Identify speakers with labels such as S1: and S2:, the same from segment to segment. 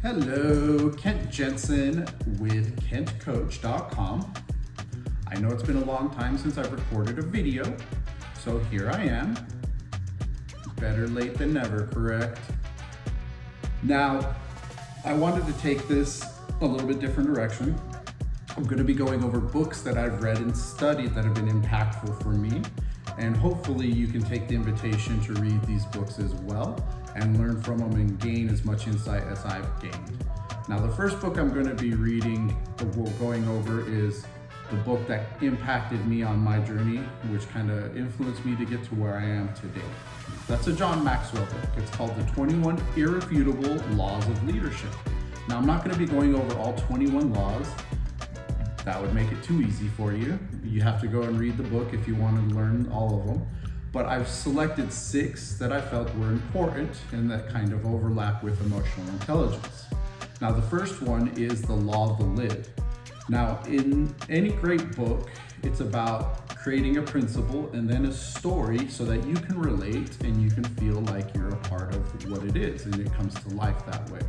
S1: Hello, Kent Jensen with KentCoach.com. I know it's been a long time since I've recorded a video, so here I am. Better late than never, correct? Now, I wanted to take this a little bit different direction. I'm going to be going over books that I've read and studied that have been impactful for me, and hopefully you can take the invitation to read these books as well and learn from them and gain as much insight as I've gained. Now, the first book I'm going to be reading or going over is the book that impacted me on my journey, which kind of influenced me to get to where I am today. That's a John Maxwell book. It's called The 21 Irrefutable Laws of Leadership. Now, I'm not going to be going over all 21 laws. That would make it too easy for you. You have to go and read the book if you want to learn all of them. But I've selected 6 that I felt were important and that kind of overlap with emotional intelligence. Now, the first one is the Law of the Lid. Now, in any great book, it's about creating a principle and then a story so that you can relate and you can feel like you're a part of what it is and it comes to life that way.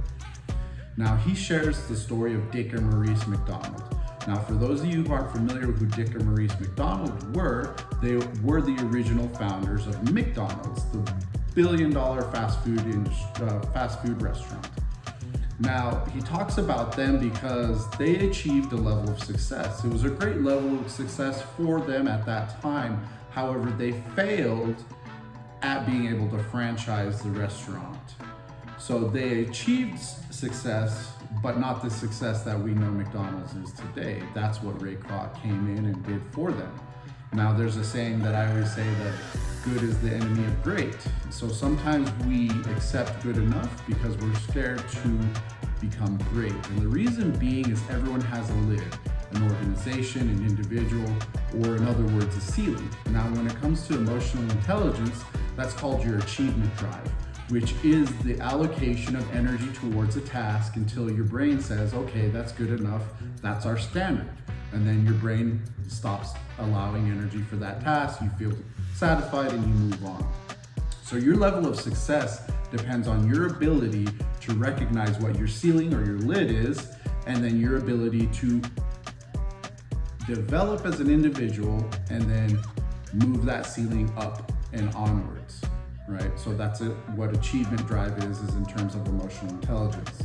S1: Now, he shares the story of Dick and Maurice McDonald. Now, for those of you who aren't familiar with who Dick and Maurice McDonald were, they were the original founders of McDonald's, the billion-dollar fast food restaurant. Now, he talks about them because they achieved a level of success. It was a great level of success for them at that time. However, they failed at being able to franchise the restaurant. So they achieved success, but not the success that we know McDonald's is today. That's what Ray Kroc came in and did for them. Now, there's a saying that I always say that good is the enemy of great. So sometimes we accept good enough because we're scared to become great. And the reason being is everyone has a lid, an organization, an individual, or in other words, a ceiling. Now, when it comes to emotional intelligence, that's called your achievement drive, which is the allocation of energy towards a task until your brain says, okay, that's good enough, that's our standard. And then your brain stops allowing energy for that task, you feel satisfied and you move on. So your level of success depends on your ability to recognize what your ceiling or your lid is, and then your ability to develop as an individual and then move that ceiling up and onwards. Right? So that's it. What achievement drive is in terms of emotional intelligence.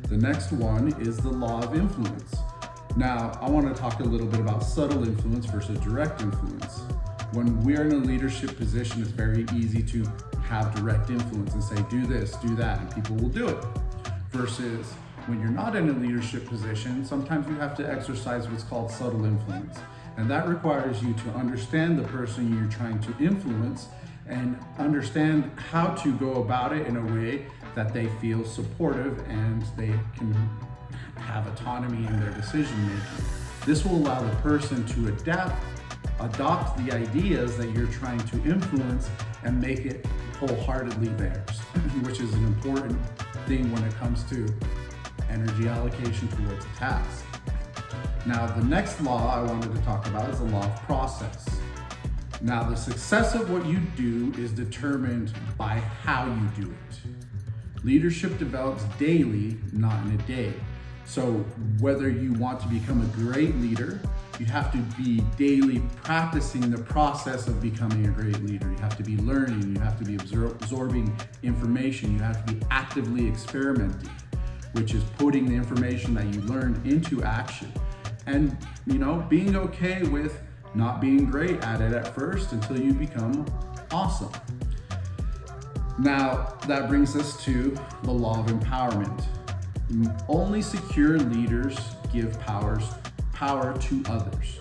S1: The next one is the law of influence. Now, I want to talk a little bit about subtle influence versus direct influence. When we're in a leadership position, it's very easy to have direct influence and say, do this, do that, and people will do it. Versus when you're not in a leadership position, sometimes you have to exercise what's called subtle influence. And that requires you to understand the person you're trying to influence and understand how to go about it in a way that they feel supportive and they can have autonomy in their decision making. This will allow the person to adopt the ideas that you're trying to influence and make it wholeheartedly theirs, which is an important thing when it comes to energy allocation towards a task. Now, the next law I wanted to talk about is the law of process. Now, the success of what you do is determined by how you do it. Leadership develops daily, not in a day. So whether you want to become a great leader, you have to be daily practicing the process of becoming a great leader. You have to be learning, you have to be absorbing information, you have to be actively experimenting, which is putting the information that you learned into action. And, being okay with not being great at it at first until you become awesome. Now, that brings us to the law of empowerment. Only secure leaders give power to others.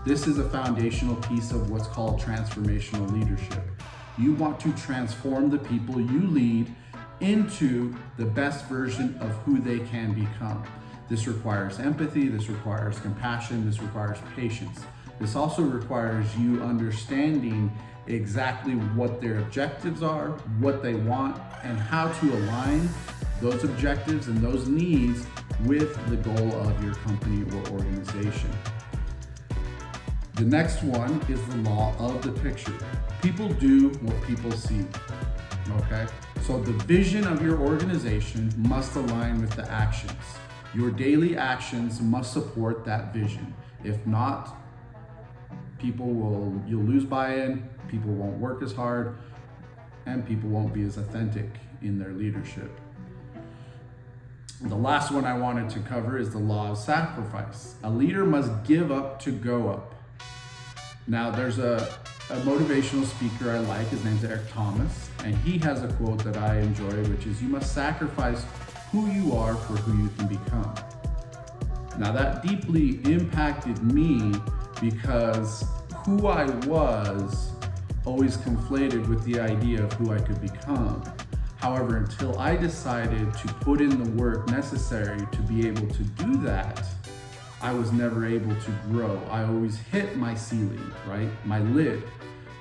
S1: This is a foundational piece of what's called transformational leadership. You want to transform the people you lead into the best version of who they can become. This requires empathy, this requires compassion, this requires patience. This also requires you understanding exactly what their objectives are, what they want, and how to align those objectives and those needs with the goal of your company or organization. The next one is the law of the picture. People do what people see. okay? So the vision of your organization must align with the actions. Your daily actions must support that vision. If not, you'll lose buy-in, people won't work as hard, and people won't be as authentic in their leadership. The last one I wanted to cover is the law of sacrifice. A leader must give up to go up. Now, there's a motivational speaker I like, his name's Eric Thomas, and he has a quote that I enjoy, which is, "You must sacrifice who you are for who you can become." Now, that deeply impacted me because who I was always conflated with the idea of who I could become. However, until I decided to put in the work necessary to be able to do that, I was never able to grow. I always hit my ceiling, right? My lid.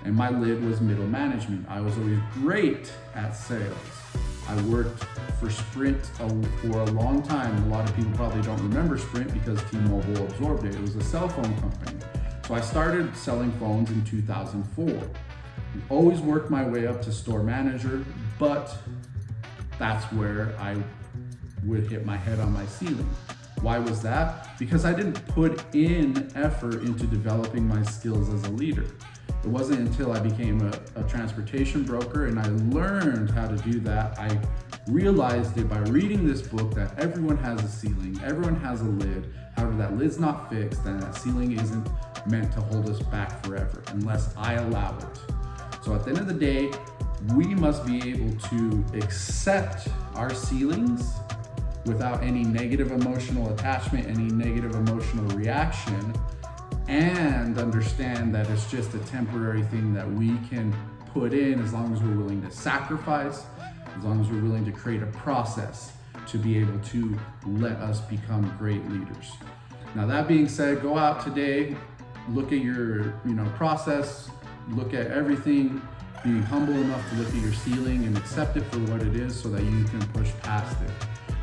S1: And my lid was middle management. I was always great at sales. I worked for Sprint for a long time. A lot of people probably don't remember Sprint because T-Mobile absorbed it. It was a cell phone company. So I started selling phones in 2004. Always worked my way up to store manager, but that's where I would hit my head on my ceiling. Why was that? Because I didn't put in effort into developing my skills as a leader. It wasn't until I became a transportation broker and I learned how to do that, I realized it by reading this book that everyone has a ceiling, everyone has a lid. However, that lid's not fixed and that ceiling isn't meant to hold us back forever unless I allow it. So at the end of the day, we must be able to accept our ceilings without any negative emotional attachment, any negative emotional reaction, and understand that it's just a temporary thing that we can put in as long as we're willing to sacrifice, as long as we're willing to create a process to be able to let us become great leaders. Now, that being said, go out today, look at your process, look at everything, be humble enough to look at your ceiling and accept it for what it is so that you can push past it.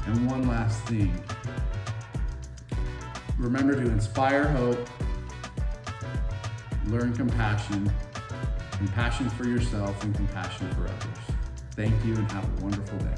S1: And one last thing, remember to inspire hope, learn compassion for yourself and compassion for others. Thank you and have a wonderful day.